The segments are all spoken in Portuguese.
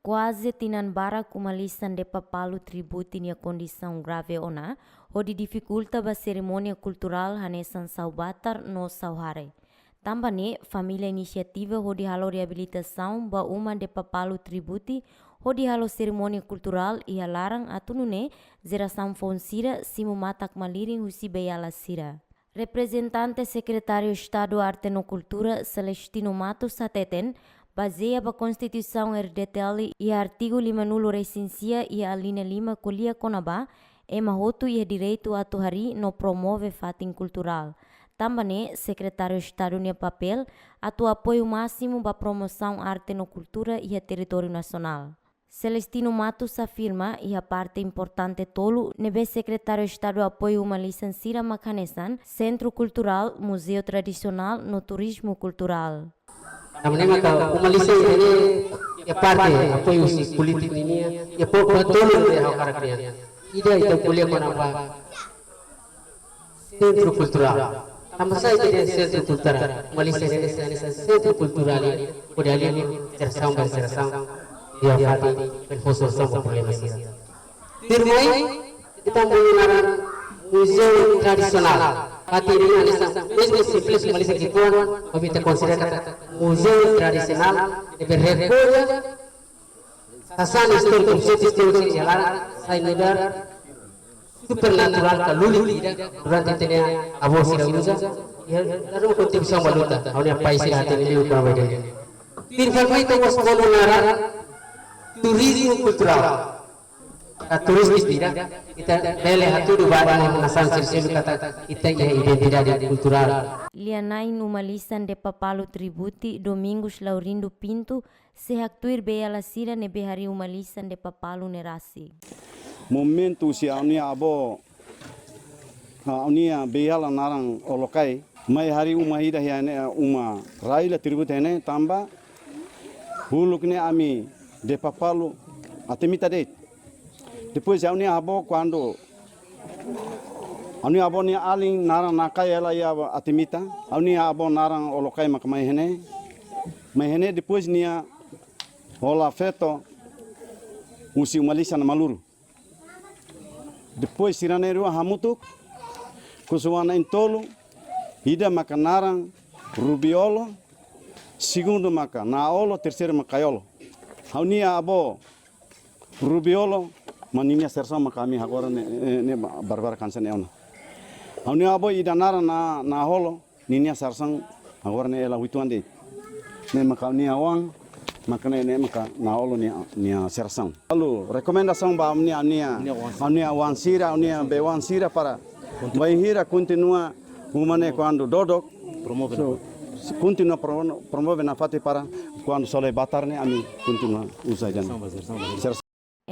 Quase tinan bara kumalisan de papalu tributi nia condição grave ona, onde dificulta ba cerimônia cultural hanesan saubatar no sauhare. Também família iniciativa onde halo reabilitação ba uma de papalu tributi, onde halo cerimônia cultural e larang atunune geração fonsira simu matak maliring husi beyala sira. Representante Secretário Estado Arte no Cultura Celestino Matos Sateten baseia a Constituição RDTL e artigo 50 recensia e a linha 5 colia conaba e mahotu e direito a tuhari no promove fatin cultural. Também Secretário Estado nia papel atu apoio máximo para promoção arte no cultura e a território nacional. Celestino Matos afirma e a parte importante tolo nebe Secretário Estado apoio uma licencia macanesan Centro Cultural Museu Tradicional no Turismo Cultural. Namanya maka umalisa ini ya parte apoio si politik ini ya betul ya karakternya. Ida itu kuliah mana Centro Cultural. Nama saya jadi Centro Cultural. Malaysia ini Centro Cultural ini udah lihat serasang dia hati khusus sama problema sih. Firmai kita menggunakan museu tradisional. Hati ini ada mesmo simples Malaysia kituan, kami kita consider museu tradisional de recolha hasan histórico histórico jalan saya mudar supernatural kaluli durante tenia abo sira usa lalu kontribusi valuta awalnya paisi hati ini udah beda. Firmai itu was komunara turismo cultural. Turis tidak kita lele hatu du badan nasan sirsilu kata kita ya identidade cultural. Lianai numalisan de papalu tributi Domingos Laurindo Pinto se haktuir beyala sira ne behari umalisan de papalu nerasi. Momento si aunia abo aunia beyala narang olokai mai hari umahida hiane uma raila tributi hene tamba hulukne ami de papalu atemita de. Depois a unia abo quando a unia abo ni aling narang nakai ela ya atemita a unia abo narang olokai makamai hene depois nia hola feto usi umalisa na maluru depois siraneru hamutuk kusuana intolo ida makanarang rubiolo segundo maka naolo terceiro makaiolo a unia abo rubiolo maninya sersama kami agora ne barbara kansen eona auni abo idanara na holo ninya sersang agora ne ela huituan de ne maka ni awang maka ne maka na holo ni sersang lalu rekomendação ba amnia wansira amnia be wansira para vai hira continua humane quando dodok promove continua promove na fati para quando sole batarne ami continua usaidan.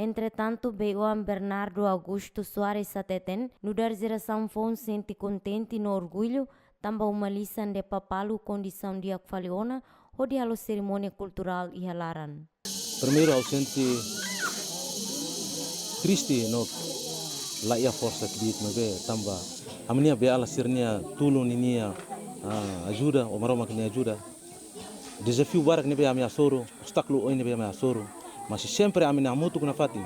Entretanto, Beoam Bernardo Augusto Soares Sateten, nudar geração fon sente contente no orgulho, tamba uma lição de papalu condição de aqualiona, ou de halo cerimônia cultural e halaran. Primeiro, eu senti triste no la ia força que diz me ver tamba a minha beala sirnia tulo ninia ajuda o maroma que me ajuda desafio barak ne be a minha soro obstáculo oi ne be a minha soro mas sempre a minha mutu kuna fati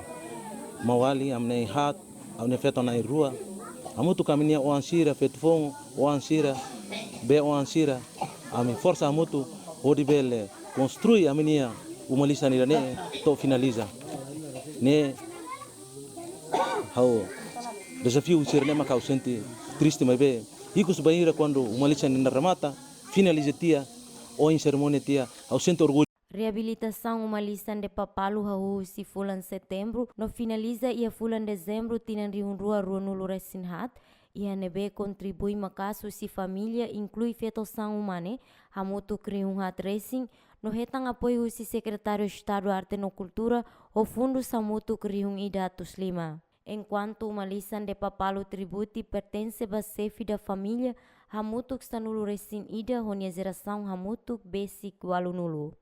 mawali a minha hat a minha feta na rua a mutu a minha o ansira fetfon o ansira be o ansira a minha força a mutu o de bele construi a minha uma lista ne to finaliza ne how desafio sirne makau senti triste mas be ikus banira quando uma lista ne remata finaliza tia ou em cerimônia tia ao sente orgulho. Reabilitação uma lista de papalu hau si fulan setembro, no finaliza ia fulan dezembro tinan riun rua nulo resinhat, ia nebe contribui makasu si família inclui fetoção humane, hamutu kriun hat racing, no retang apoio si secretário Estado Arte no Cultura, o fundo samutu kriun idatus 5. Enquanto uma lista de papalu tributi pertence a chefe da família, hamutuk stanulu resin ida honia geração hamutuk basic walunulu.